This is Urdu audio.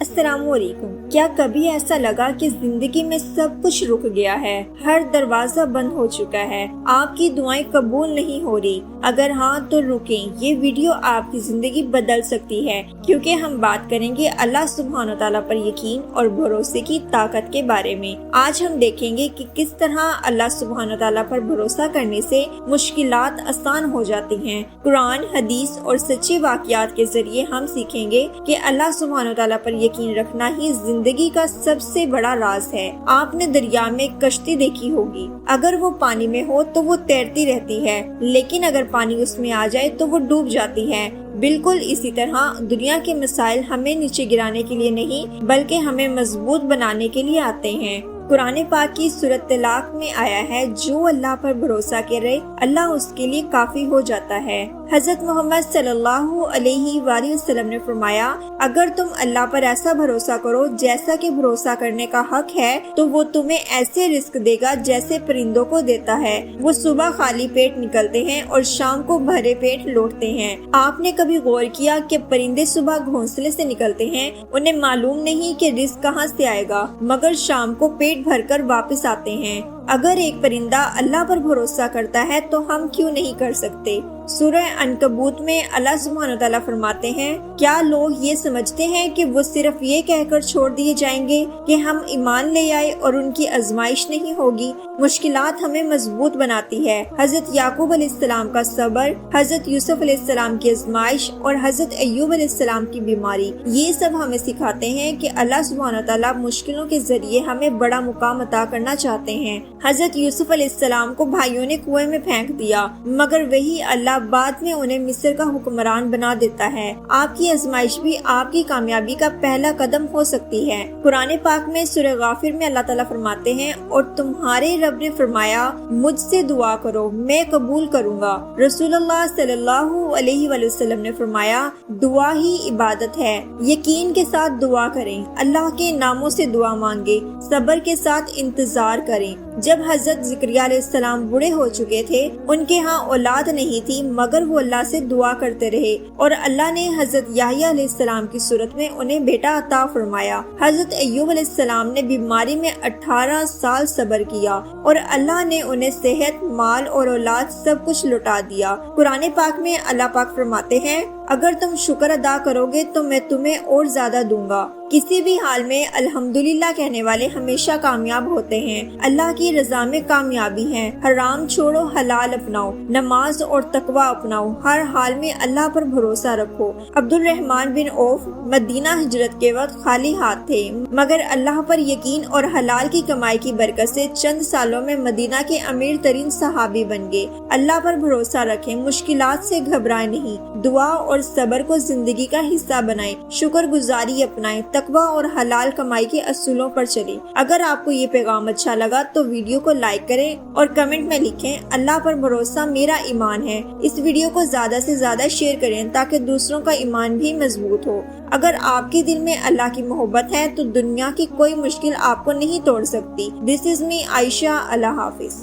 السلام علیکم۔ کیا کبھی ایسا لگا کہ زندگی میں سب کچھ رک گیا ہے، ہر دروازہ بند ہو چکا ہے، آپ کی دعائیں قبول نہیں ہو رہی؟ اگر ہاں تو رکیں، یہ ویڈیو آپ کی زندگی بدل سکتی ہے، کیونکہ ہم بات کریں گے اللہ سبحانہ تعالیٰ پر یقین اور بھروسے کی طاقت کے بارے میں۔ آج ہم دیکھیں گے کہ کس طرح اللہ سبحانہ تعالیٰ پر بھروسہ کرنے سے مشکلات آسان ہو جاتی ہیں۔ قرآن، حدیث اور سچے واقعات کے ذریعے ہم سیکھیں گے کہ اللہ سبحانہ تعالیٰ پر یقین رکھنا ہی زندگی کا سب سے بڑا راز ہے۔ آپ نے دریا میں کشتی دیکھی ہوگی، اگر وہ پانی میں ہو تو وہ تیرتی رہتی ہے، لیکن اگر پانی اس میں آ جائے تو وہ ڈوب جاتی ہے۔ بالکل اسی طرح دنیا کے مسائل ہمیں نیچے گرانے کے لیے نہیں بلکہ ہمیں مضبوط بنانے کے لیے آتے ہیں۔ قرآن پاک کی سورۃ طلاق میں آیا ہے، جو اللہ پر بھروسہ کرے اللہ اس کے لیے کافی ہو جاتا ہے۔ حضرت محمد صلی اللہ علیہ وآلہ وسلم نے فرمایا، اگر تم اللہ پر ایسا بھروسہ کرو جیسا کہ بھروسہ کرنے کا حق ہے تو وہ تمہیں ایسے رزق دے گا جیسے پرندوں کو دیتا ہے۔ وہ صبح خالی پیٹ نکلتے ہیں اور شام کو بھرے پیٹ لوٹتے ہیں۔ آپ نے کبھی غور کیا کہ پرندے صبح گھونسلے سے نکلتے ہیں، انہیں معلوم نہیں کہ رزق کہاں سے آئے گا، مگر شام کو پیٹ بھر کر واپس آتے ہیں۔ اگر ایک پرندہ اللہ پر بھروسہ کرتا ہے تو ہم کیوں نہیں کر سکتے؟ سورہ عنکبوت میں اللہ سبحانہ تعالیٰ فرماتے ہیں، کیا لوگ یہ سمجھتے ہیں کہ وہ صرف یہ کہہ کر چھوڑ دیے جائیں گے کہ ہم ایمان لے آئے اور ان کی آزمائش نہیں ہوگی؟ مشکلات ہمیں مضبوط بناتی ہے۔ حضرت یعقوب علیہ السلام کا صبر، حضرت یوسف علیہ السلام کی آزمائش اور حضرت ایوب علیہ السلام کی بیماری، یہ سب ہمیں سکھاتے ہیں کہ اللہ سبحانہ تعالیٰ مشکلوں کے ذریعے ہمیں بڑا مقام عطا کرنا چاہتے ہیں۔ حضرت یوسف علیہ السلام کو بھائیوں نے کنویں میں پھینک دیا، مگر وہی اللہ بعد میں انہیں مصر کا حکمران بنا دیتا ہے۔ آپ کی آزمائش بھی آپ کی کامیابی کا پہلا قدم ہو سکتی ہے۔ قرآن پاک میں سورہ غافر میں اللہ تعالیٰ فرماتے ہیں، اور تمہارے رب نے فرمایا، مجھ سے دعا کرو میں قبول کروں گا۔ رسول اللہ صلی اللہ علیہ وآلہ وسلم نے فرمایا، دعا ہی عبادت ہے، یقین کے ساتھ دعا کریں، اللہ کے ناموں سے دعا مانگے، صبر کے ساتھ انتظار کریں۔ جب حضرت زکریا علیہ السلام بوڑھے ہو چکے تھے، ان کے ہاں اولاد نہیں تھی، مگر وہ اللہ سے دعا کرتے رہے اور اللہ نے حضرت یحییٰ علیہ السلام کی صورت میں انہیں بیٹا عطا فرمایا۔ حضرت ایوب علیہ السلام نے بیماری میں 18 سال صبر کیا اور اللہ نے انہیں صحت، مال اور اولاد سب کچھ لوٹا دیا۔ قرآن پاک میں اللہ پاک فرماتے ہیں، اگر تم شکر ادا کرو گے تو میں تمہیں اور زیادہ دوں گا۔ کسی بھی حال میں الحمدللہ کہنے والے ہمیشہ کامیاب ہوتے ہیں۔ اللہ کی رضا میں کامیابی ہے۔ حرام چھوڑو، حلال اپناؤ، نماز اور تقوی اپناؤ، ہر حال میں اللہ پر بھروسہ رکھو۔ عبد الرحمن بن عوف مدینہ ہجرت کے وقت خالی ہاتھ تھے، مگر اللہ پر یقین اور حلال کی کمائی کی برکت سے چند سالوں میں مدینہ کے امیر ترین صحابی بن گئے۔ اللہ پر بھروسہ رکھیں، مشکلات سے گھبرائیں نہیں، دعا اور صبر کو زندگی کا حصہ بنائیں، شکر گزاری اپنائیں، تقوی اور حلال کمائی کے اصولوں پر چلیں۔ اگر آپ کو یہ پیغام اچھا لگا تو ویڈیو کو لائک کریں اور کمنٹ میں لکھیں، اللہ پر بھروسہ میرا ایمان ہے۔ اس ویڈیو کو زیادہ سے زیادہ شیئر کریں تاکہ دوسروں کا ایمان بھی مضبوط ہو۔ اگر آپ کے دل میں اللہ کی محبت ہے تو دنیا کی کوئی مشکل آپ کو نہیں توڑ سکتی۔ دس از می عائشہ۔ اللہ حافظ۔